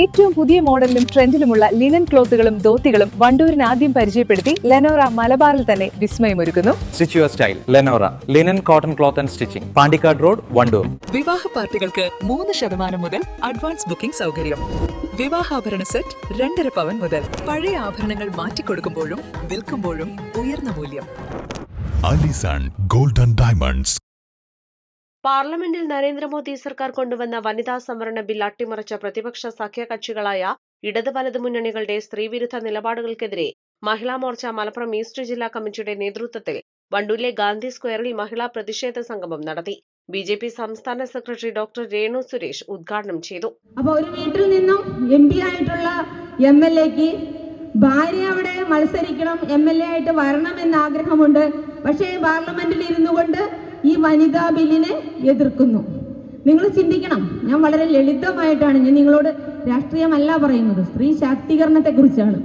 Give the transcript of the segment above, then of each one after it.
ഏറ്റവും പുതിയ മോഡലിലും ട്രെൻഡിലുമുള്ള ലിനൻ ക്ലോത്തുകളും ധോത്തികളും വണ്ടൂരിന് ആദ്യം പരിചയപ്പെടുത്തി ലെനോറ മലബാറിൽ തന്നെ വിസ്മയമൊരുക്കുന്നു. Stitch your style Lenora linen cotton cloth and stitching, Pandikkad road, Wandoor. വിവാഹ പാർട്ടികൾക്ക് 3% മുതൽ അഡ്വാൻസ് ബുക്കിംഗ് സൗകര്യം. വിവാഹാഭരണ സെറ്റ് 2.5 പവൻ മുതൽ. പഴയ ആഭരണങ്ങൾ മാറ്റിക്കൊടുക്കുമ്പോഴും വിൽക്കുമ്പോഴും ഉയർന്ന മൂല്യം. Allison golden diamonds. പാർലമെന്റിൽ നരേന്ദ്രമോദി സർക്കാർ കൊണ്ടുവന്ന വനിതാ സംവരണ ബിൽ അട്ടിമറിച്ച പ്രതിപക്ഷ സഖ്യകക്ഷികളായ ഇടത് വലത് മുന്നണികളുടെ സ്ത്രീവിരുദ്ധ നിലപാടുകൾക്കെതിരെ മഹിളാ മോർച്ച മലപ്പുറം ഈസ്റ്റ് ജില്ലാ കമ്മിറ്റിയുടെ നേതൃത്വത്തിൽ വണ്ടൂരിലെ ഗാന്ധി സ്ക്വയറിൽ മഹിളാ പ്രതിഷേധ സംഗമം നടത്തി. ബി.ജെ.പി. സംസ്ഥാന സെക്രട്ടറി ഡോക്ടർ രേണു സുരേഷ് ഉദ്ഘാടനം ചെയ്തു. അപ്പോൾ ഒരു വീട്ടിൽ നിന്നും MP ആയിട്ടുള്ള MLAക്ക് ഭാര്യ അവിടെ മത്സരിക്കണം, MLA ആയിട്ട് വരണമെന്ന് ആഗ്രഹമുണ്ട്. പക്ഷേ പാർലമെന്റിൽ ഇരുന്നു കൊണ്ട് ഈ വനിതാ ബില്ലിനെ എതിർക്കുന്നു. നിങ്ങൾ ചിന്തിക്കണം. ഞാൻ വളരെ ലളിതമായിട്ടാണ് ഞാൻ നിങ്ങളോട് രാഷ്ട്രീയമല്ല പറയുന്നത്, സ്ത്രീ ശാക്തീകരണത്തെ കുറിച്ചാണ്.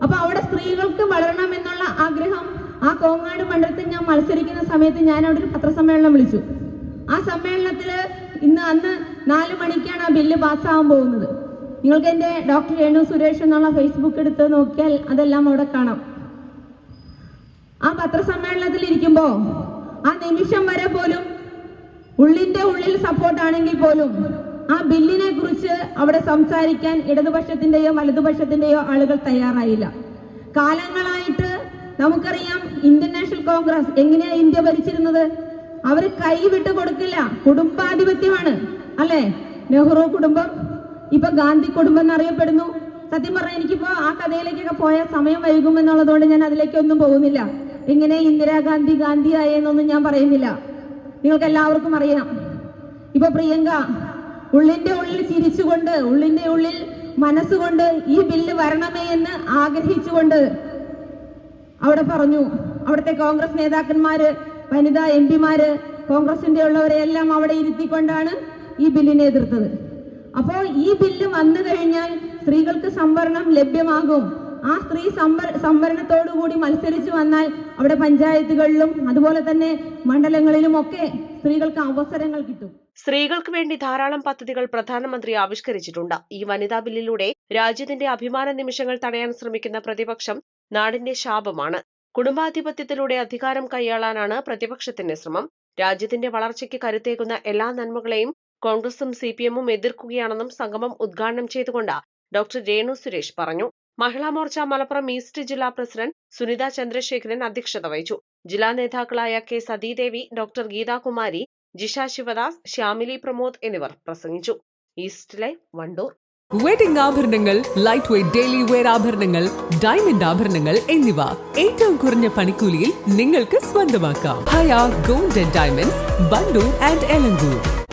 അപ്പൊ അവിടെ സ്ത്രീകൾക്ക് വളരണം എന്നുള്ള ആഗ്രഹം ആ കോങ്ങാട് മണ്ഡലത്തിൽ ഞാൻ മത്സരിക്കുന്ന സമയത്ത് ഞാൻ അവിടെ ഒരു പത്രസമ്മേളനം വിളിച്ചു. ആ സമ്മേളനത്തില് അന്ന് 4 മണിക്കാണ് ആ ബില്ല് പാസ്സാകാൻ പോകുന്നത്. നിങ്ങൾക്ക് എൻ്റെ ഡോക്ടർ രേണു സുരേഷ് എന്നുള്ള ഫേസ്ബുക്ക് എടുത്ത് നോക്കിയാൽ അതെല്ലാം അവിടെ കാണാം. ആ പത്രസമ്മേളനത്തിൽ ഇരിക്കുമ്പോൾ ആ നിമിഷം വരെ പോലും ഉള്ളിന്റെ ഉള്ളിൽ സപ്പോർട്ടാണെങ്കിൽ പോലും ആ ബില്ലിനെ കുറിച്ച് അവിടെ സംസാരിക്കാൻ ഇടതുപക്ഷത്തിന്റെയോ വലതുപക്ഷത്തിന്റെയോ ആളുകൾ തയ്യാറായില്ല. കാലങ്ങളായിട്ട് നമുക്കറിയാം ഇന്ത്യൻ നാഷണൽ കോൺഗ്രസ് എങ്ങനെയാ ഇന്ത്യ ഭരിച്ചിരുന്നത്. അവര് കൈവിട്ട് കൊടുക്കില്ല, കുടുംബാധിപത്യമാണ് അല്ലെ. നെഹ്റു കുടുംബം, ഇപ്പൊ ഗാന്ധി കുടുംബം എന്നറിയപ്പെടുന്നു. സത്യം പറഞ്ഞാൽ എനിക്കിപ്പോ ആ കഥയിലേക്കൊക്കെ പോയാൽ സമയം വൈകുമെന്നുള്ളതുകൊണ്ട് ഞാൻ അതിലേക്കൊന്നും പോകുന്നില്ല. എങ്ങനെ ഇന്ദിരാഗാന്ധി ഗാന്ധിയായെന്നൊന്നും ഞാൻ പറയുന്നില്ല, നിങ്ങൾക്ക് എല്ലാവർക്കും അറിയാം. ഇപ്പൊ പ്രിയങ്ക ഉള്ളിന്റെ ഉള്ളിൽ ചിരിച്ചുകൊണ്ട്, ഉള്ളിന്റെ ഉള്ളിൽ മനസ്സുകൊണ്ട് ഈ ബില്ല് വരണമേ എന്ന് ആഗ്രഹിച്ചുകൊണ്ട് അവിടെ പറഞ്ഞു. അവിടുത്തെ കോൺഗ്രസ് നേതാക്കന്മാര്, വനിതാ MP-മാര്, കോൺഗ്രസിന്റെ ഉള്ളവരെയെല്ലാം അവിടെ ഇരുത്തിക്കൊണ്ടാണ് ഈ ബില്ലിനെ എതിർത്തത്. അപ്പോൾ ഈ ബില്ല് വന്നു കഴിഞ്ഞാൽ സ്ത്രീകൾക്ക് സംവരണം ലഭ്യമാകും. ആ സ്ത്രീ സംവരണത്തോടുകൂടി മത്സരിച്ചു വന്നാൽ അവിടെ പഞ്ചായത്തുകളിലും അതുപോലെ തന്നെ മണ്ഡലങ്ങളിലും ഒക്കെ സ്ത്രീകൾക്ക് അവസരങ്ങൾ കിട്ടും. സ്ത്രീകൾക്ക് വേണ്ടി ധാരാളം പദ്ധതികൾ പ്രധാനമന്ത്രി ആവിഷ്കരിച്ചിട്ടുണ്ട്. ഈ വനിതാ ബില്ലിലൂടെ രാജ്യത്തിന്റെ അഭിമാന നിമിഷങ്ങൾ തടയാൻ ശ്രമിക്കുന്ന പ്രതിപക്ഷം നാടിന്റെ ശാപമാണ്. കുടുംബാധിപത്യത്തിലൂടെ അധികാരം കൈയാളാനാണ് പ്രതിപക്ഷത്തിന്റെ ശ്രമം. രാജ്യത്തിന്റെ വളർച്ചയ്ക്ക് കരുത്തേകുന്ന എല്ലാ നന്മകളെയും കോൺഗ്രസും CPM-ഉം എതിർക്കുകയാണെന്നും സംഗമം ഉദ്ഘാടനം ചെയ്തുകൊണ്ട് ഡോക്ടർ രേണു സുരേഷ് പറഞ്ഞു. മഹിളാ മോർച്ച മലപ്പുറം ഈസ്റ്റ് ജില്ലാ പ്രസിഡന്റ് സുനിത ചന്ദ്രശേഖരൻ അധ്യക്ഷത വഹിച്ചു. ജില്ലാ നേതാക്കളായ K. സതീദേവി, ഡോക്ടർ ഗീതാകുമാരി, ജിഷ ശിവദാസ്, ശ്യാമിലി പ്രമോദ് എന്നിവർ പ്രസംഗിച്ചു. East live, Wandoor. വെഡിംഗ് ആഭരണങ്ങൾ, ലൈറ്റ് വെയ്റ്റ് ഡെയിലി വെയർ ആഭരണങ്ങൾ, ഡയമണ്ട് ആഭരണങ്ങൾ എന്നിവ ഏറ്റവും കുറഞ്ഞ പണിക്കൂലിയിൽ നിങ്ങൾക്ക് സ്വന്തമാക്കാം. Haya gold and diamonds, Wandoor and Elankur.